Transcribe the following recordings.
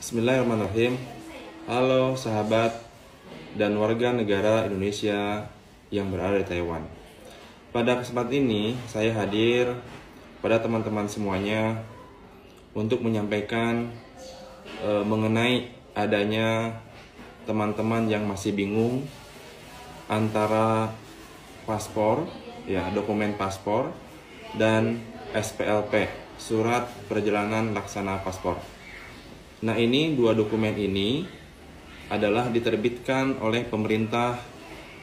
Bismillahirrahmanirrahim. Halo sahabat dan warga negara Indonesia yang berada di Taiwan. Pada kesempatan ini saya hadir pada teman-teman semuanya untuk menyampaikan mengenai adanya teman-teman yang masih bingung antara paspor, dokumen paspor dan SPLP, surat perjalanan laksana paspor. Nah, ini dua dokumen ini adalah diterbitkan oleh pemerintah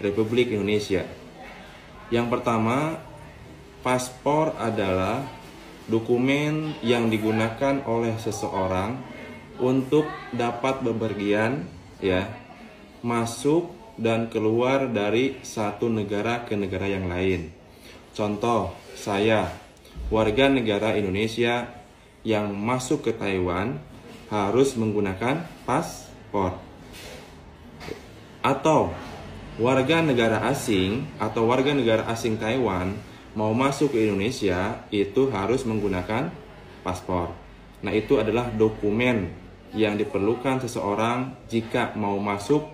Republik Indonesia. Yang pertama, paspor adalah dokumen yang digunakan oleh seseorang untuk dapat bepergian, masuk dan keluar dari satu negara ke negara yang lain. Contoh, saya warga negara Indonesia yang masuk ke Taiwan harus menggunakan paspor. Atau warga negara asing atau warga negara asing Taiwan mau masuk ke Indonesia itu harus menggunakan paspor. Nah, itu adalah dokumen yang diperlukan seseorang jika mau masuk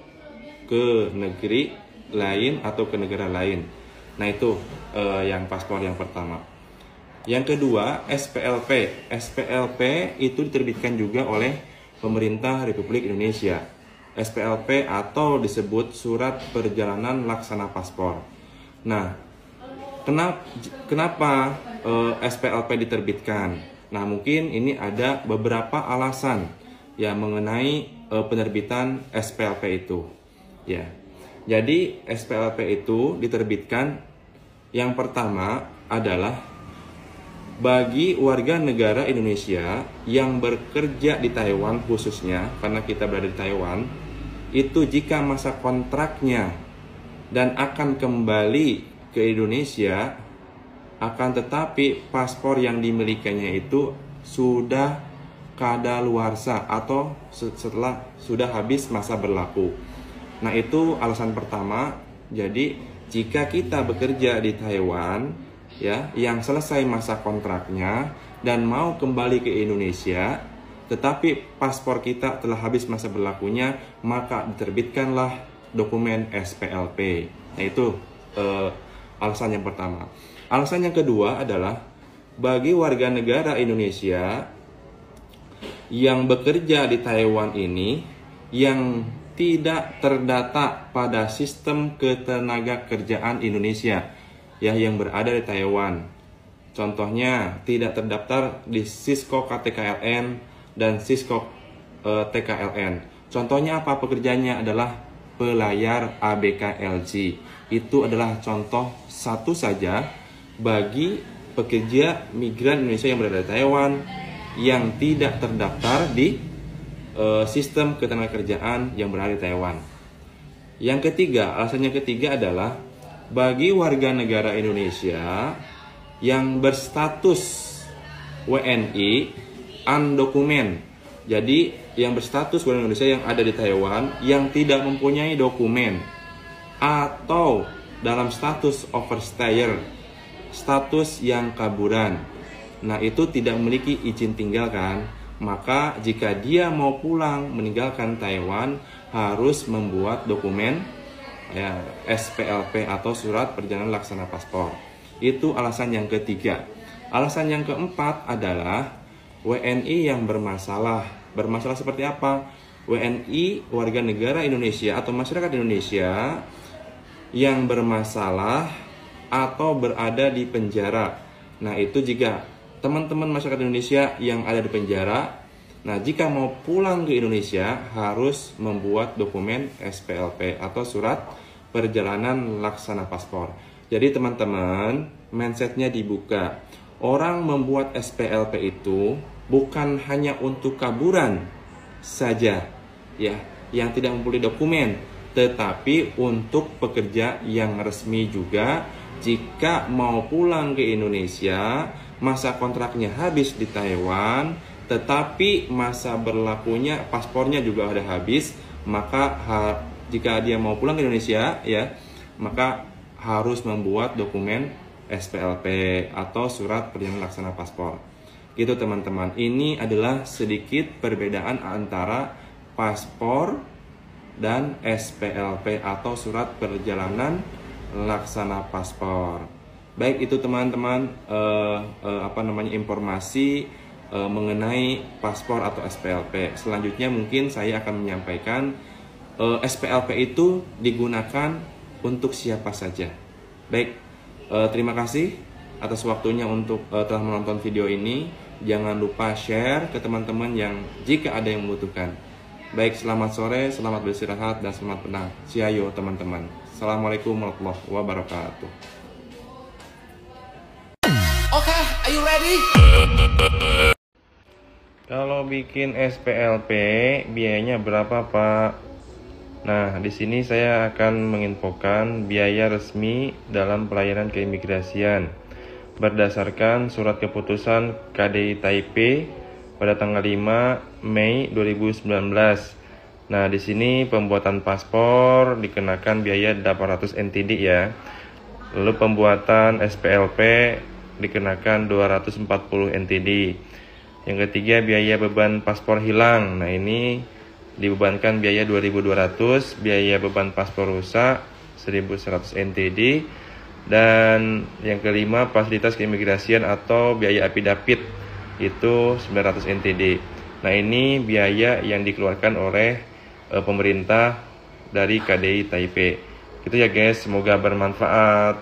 ke negeri lain atau ke negara lain. Nah, itu yang paspor yang pertama. Yang kedua, SPLP. SPLP itu diterbitkan juga oleh pemerintah Republik Indonesia. SPLP atau disebut Surat Perjalanan Laksana Paspor. Nah, kenapa SPLP diterbitkan? Nah, mungkin ini ada beberapa alasan mengenai penerbitan SPLP itu. Jadi SPLP itu diterbitkan, yang pertama adalah bagi warga negara Indonesia yang bekerja di Taiwan, khususnya karena kita berada di Taiwan, itu jika masa kontraknya dan akan kembali ke Indonesia, akan tetapi paspor yang dimilikinya itu sudah kadaluarsa atau setelah sudah habis masa berlaku. Nah, itu alasan pertama. Jadi jika kita bekerja di Taiwan yang selesai masa kontraknya dan mau kembali ke Indonesia, tetapi paspor kita telah habis masa berlakunya, maka diterbitkanlah dokumen SPLP. Nah, itu alasan yang pertama. Alasan yang kedua adalah bagi warga negara Indonesia yang bekerja di Taiwan ini yang tidak terdata pada sistem ketenagakerjaan Indonesia yang berada di Taiwan. Contohnya tidak terdaftar di Sisco KTKLN dan Sisco TKLN. Contohnya apa? Pekerjaannya adalah pelayar ABKLG. Itu adalah contoh satu saja bagi pekerja migran Indonesia yang berada di Taiwan yang tidak terdaftar di sistem ketenagakerjaan yang berada di Taiwan. Yang ketiga, alasan yang ketiga adalah bagi warga negara Indonesia yang berstatus WNI undocument. Jadi yang berstatus warga Indonesia yang ada di Taiwan yang tidak mempunyai dokumen atau dalam status overstayer, status yang kaburan. Nah, itu tidak memiliki izin tinggal kan? Maka jika dia mau pulang meninggalkan Taiwan harus membuat dokumen SPLP atau Surat Perjalanan Laksana Paspor. Itu alasan yang ketiga. Alasan yang keempat adalah WNI yang bermasalah. Bermasalah seperti apa? WNI, warga negara Indonesia atau masyarakat Indonesia yang bermasalah atau berada di penjara. Nah, itu jika teman-teman masyarakat Indonesia yang ada di penjara, nah, jika mau pulang ke Indonesia harus membuat dokumen SPLP atau Surat Perjalanan Laksana Paspor. Jadi teman-teman, mindsetnya dibuka. Orang membuat SPLP itu bukan hanya untuk kaburan saja, yang tidak mempunyai dokumen, tetapi untuk pekerja yang resmi juga. Jika mau pulang ke Indonesia, masa kontraknya habis di Taiwan, tetapi masa berlakunya paspornya juga sudah habis, maka jika dia mau pulang ke Indonesia, maka harus membuat dokumen SPLP atau Surat Perjalanan Laksana Paspor. Gitu teman-teman. Ini adalah sedikit perbedaan antara paspor dan SPLP atau surat perjalanan laksana paspor. Baik, itu teman-teman informasi mengenai paspor atau SPLP. Selanjutnya mungkin saya akan menyampaikan SPLP itu digunakan untuk siapa saja. Baik, terima kasih atas waktunya untuk telah menonton video ini. Jangan lupa share ke teman-teman yang jika ada yang membutuhkan. Baik, selamat sore, selamat beristirahat, dan selamat tenang. Ciao teman-teman. Assalamualaikum warahmatullahi wabarakatuh. Okay, are you ready? Kalau bikin SPLP biayanya berapa, Pak? Nah, di sini saya akan menginfokan biaya resmi dalam pelayanan keimigrasian berdasarkan surat keputusan KDI Taipei pada tanggal 5 Mei 2019. Nah, di sini pembuatan paspor dikenakan biaya 800 NTD ya. Lalu pembuatan SPLP dikenakan 240 NTD. Yang ketiga, biaya beban paspor hilang. Nah, ini dibebankan biaya 2.200, biaya beban paspor rusak 1.100 NTD. Dan yang kelima, fasilitas keimigrasian atau biaya apidapit itu 900 NTD. Nah, ini biaya yang dikeluarkan oleh pemerintah dari KDI Taipei. Itu ya guys, semoga bermanfaat.